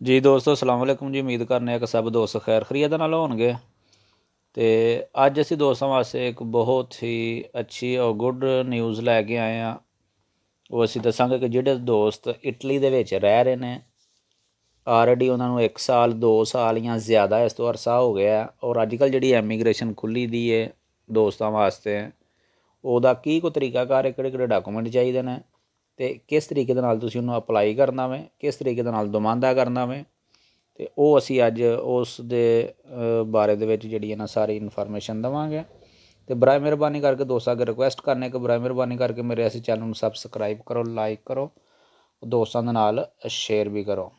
जी दोस्तों अस्सलाम वालेकुम जी। उम्मीद करने कि सब दोस्त खैर खरीत नाल होणगे। तो अज असी दोस्तों वास्ते एक बहुत ही अच्छी और गुड न्यूज़ लैके आए हैं। वो असी दसांगे कि जिहड़े दोस्त इटली दे विच रह रहे हैं ऑलरेडी उन्होंने 1 साल 2 साल या ज़्यादा इस तो अरसा हो गया और अजकल जी एमीग्रेशन खुली दी है दोस्तों वास्ते ਉਹਦਾ ਕੀ ਕੋ ਤਰੀਕਾਕਾਰ ਹੈ, ਕਿਹੜੇ ਡਾਕੂਮੈਂਟ ਚਾਹੀਦੇ ਨੇ ਤੇ ਕਿਸ ਤਰੀਕੇ ਦੇ ਨਾਲ ਤੁਸੀਂ ਉਹਨੂੰ ਅਪਲਾਈ ਕਰਨਾ ਵੇ, ਕਿਸ ਤਰੀਕੇ ਦੇ ਨਾਲ ਦਮਾਂਦਾ ਕਰਨਾ ਵੇ ਤੇ ਉਹ ਅਸੀਂ ਅੱਜ ਉਸ ਦੇ ਬਾਰੇ ਦੇ ਵਿੱਚ ਜਿਹੜੀ ਹੈ ਨਾ ਸਾਰੀ ਇਨਫੋਰਮੇਸ਼ਨ ਦੇਵਾਂਗੇ। ਤੇ ਬਰਾਏ ਮਿਹਰਬਾਨੀ ਕਰਕੇ ਦੋਸਤਾਂ ਅੱਗੇ ਰਿਕੁਐਸਟ ਕਰਨੇ ਕਿ ਬਰਾਏ ਮਿਹਰਬਾਨੀ ਕਰਕੇ ਮੇਰੇ ਇਸ ਚੈਨਲ ਨੂੰ ਸਬਸਕ੍ਰਾਈਬ ਕਰੋ, ਲਾਈਕ ਕਰੋ, ਦੋਸਤਾਂ ਦੇ ਨਾਲ ਸ਼ੇਅਰ ਵੀ ਕਰੋ।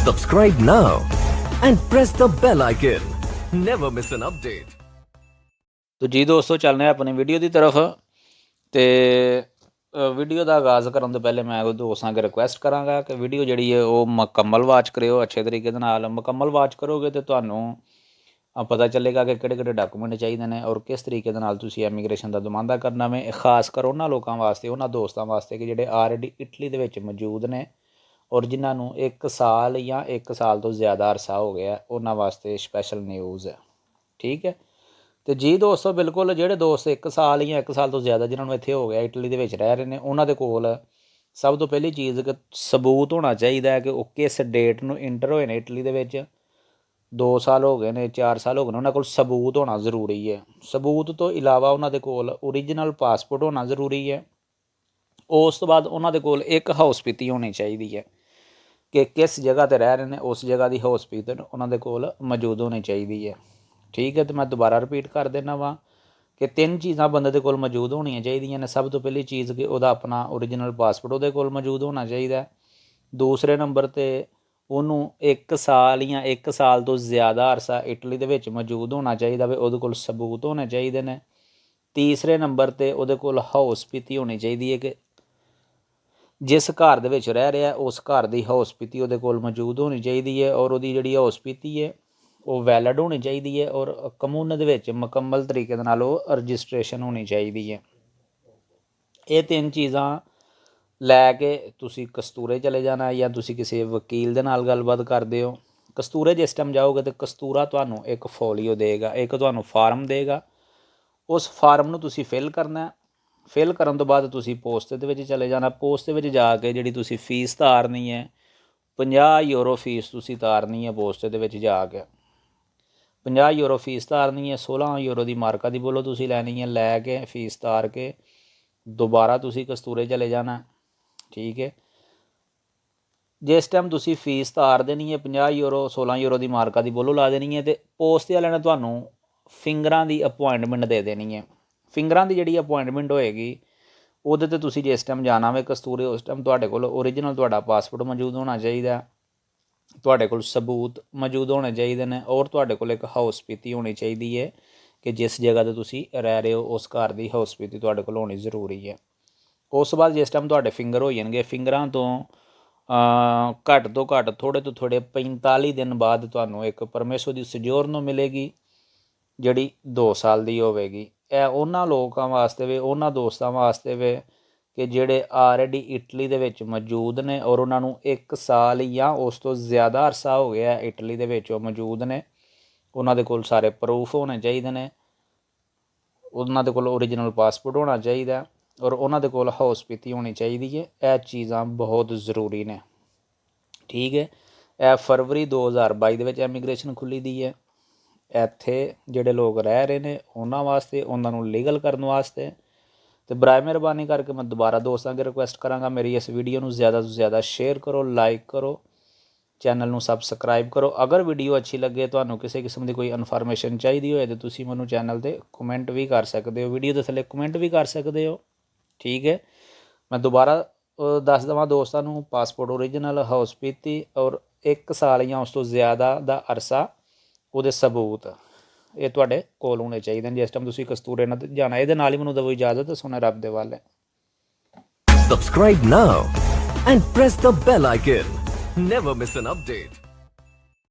Subscribe now and press the bell icon. Never miss an update. तो जी दोस्तों चलने अपनी वीडियो की तरफ। तो वीडियो का आगाज़ करने तो पहले मैं दोस्तों अगर रिक्वेस्ट कराँगा कि वीडियो जी है वो मुकम्मल वाच करो, अच्छे तरीके मुकम्मल वाच करोगे तो तुम्हें पता चलेगा कि किहड़े डॉकूमेंट चाहिए ने और किस तरीके एमीग्रेशन का दमांदा करना वे। खास कर उन्होंने लोगों वास्ते, उन्होंने दोस्तों वास्ते कि जिहड़े ऑलरेडी इटली दे विच मौजूद ने और जिन्होंने 1 साल या 1 साल तो ज़्यादा अरसा हो गया, उन्होंने वास्ते स्पैशल न्यूज़ है। ठीक है। तो जी दोस्तों बिल्कुल जिहड़े दोस्त 1 साल या 1 साल तो ज़्यादा जिन्होंने इत्थे हो गया इटली दे विच रह रहे हैं, उन्होंने कोल सब तो पहली चीज़ कि सबूत होना चाहिए है कि वो किस डेट नूं इंटर होए ने इटली दे विच। 2 साल हो गए ने, 4 साल हो गए ने, उन्होंने कोल सबूत होना जरूरी है। सबूत तो इलावा उन्होंने कोल ओरिजिनल पासपोर्ट होना जरूरी है। उस तो बाद उन्होंने कोल एक हाउस पीती होनी चाहिए है कि किस जगह पर रह रहे हैं, उस जगह की हाउस पीत उन्होंने कोल मौजूद होनी चाहिए है। ठीक है। तो मैं दोबारा रिपीट कर देना वा कि 3 चीज़ां बंदे दे कोल मौजूद होनियां चाहिए ने। सब तो पहली चीज़ कि उहदा अपना ओरिजिनल पासपोर्ट उहदे कोल मौजूद होना चाहिए। दूसरे नंबर ते उहनूं 1 साल या 1 साल तो ज़्यादा अरसा इटली दे विच मौजूद होना चाहिए वे, उहदे कोल सबूत होने चाहिए ने। तीसरे नंबर ते उहदे कोल हाउस पीती होनी चाहिए है कि जिस घर दे विच रह रहा उस घर की हाउस पीती उहदे कोल मौजूद होनी चाहिए है और उहदी जिहड़ी हाउस पीती है वो वैलिड होनी चाहिए है और कमून दे विच मुकम्मल तरीके दे नाल रजिस्ट्रेशन होनी चाहिए है। ये 3 चीज़ां लैके तुसी कस्तूरे चले जाना या तुसी किसी वकील दे नाल गलबात करदे हो। कस्तूरे जिस टाइम जाओगे तो कस्तूरा तुहानूं एक फोलियो देगा, एक तुहानूं फार्म देगा। उस फार्म नूं तुसी फिल करना है। फिल करन तो बाद तुसी पोस्ट दे विच चले जाना। पोस्ट दे विच जाके जिहड़ी तुसी फीस तारनी है 50 यूरो फीस तुसी तारनी है पोस्ट दे विच जाके। 50 यूरो फीस तारनी है। 16 यूरो की मार्का की बोलो तुसी लैनी है। लैके फीस तार के दोबारा तुसी कस्तूरे चले जाना। ठीक है। जिस टाइम तुसी फीस तार देनी है 50 यूरो 16 यूरो की मार्का की बोलो ला देनी है तो पोस्ट वाले ने तुहानूं फिंगरां की अपॉइंटमेंट दे देनी है। फिंगरां की जिहड़ी अपॉइंटमेंट होएगी उहदे ते तुसी जिस टाइम जाना वे कस्तूरे उस टाइम तुहाडे कोल ओरिजिनल तुहाडा पासपोर्ट मौजूद होना चाहिए, तुहाडे कोल सबूत मौजूद होने चाहिए ने और तुहाडे कोल एक हाउस पीती होनी चाहिए है कि जिस जगह ते तुसी रह रहे हो उस घर की हाउस पीती तुहाडे कोल होनी जरूरी है। उस बाद जिस टाइम तुहाडे फिंगर हो जाएंगे, फिंगरां तो घट तो घट थोड़े तो थोड़े 45 दिन बाद तुहानूं एक परमेसर दी सजोरनो मिलेगी जिहड़ी 2 साल की होवेगी। यह उन्हां लोकां वास्ते वे, उन्हां दोस्तां वास्ते वे कि जिहड़े ऑलरेडी इटली दे विच मौजूद ने और उन्होंने 1 साल या उस तो ज़्यादा अरसा हो गया इटली दे विच मौजूद ने। उन्होंने कोल सारे प्रूफ होने चाहिए ने, उन्होंने कोल ओरिजिनल पासपोर्ट होना चाहिए और उन्होंने कोल हाउस पीती होनी चाहिए है। यह चीज़ां बहुत ज़रूरी ने। ठीक है। यह फरवरी 2022 दे विच एमीग्रेशन खुली दी है। इत्थे जिहड़े लोग रह रहे हैं उन्हां वास्ते, उन्होंने लीगल करने वास्ते। तो बराए मेहरबानी करके मैं दोबारा दोस्तों अगे रिक्वेस्ट कराँगा मेरी इस वीडियो को ज़्यादा तो ज़्यादा शेयर करो, लाइक करो, चैनल को सबसक्राइब करो। अगर वीडियो अच्छी लगे तो किसी किस्म की कोई इन्फॉर्मेशन चाहिए होए तो तुसी मैनूं चैनल पर कमेंट भी कर सकते हो, वीडियो के थले कमेंट भी कर सकते हो। ठीक है। मैं दोबारा दस देवां दोस्तों को पासपोर्ट ओरिजिनल, हाउस पीती और 1 साल या उस तो ज़्यादा का अरसा उहदे सबूत ये तुहाडे कोल होने चाहिए जिस टाइम तुसीं कस्तूरे नाल जाना। इहदे नाल ही मैनूं दवो इजाज़त, सुने रब दे वाले। Subscribe now and press the bell icon. Never miss an update.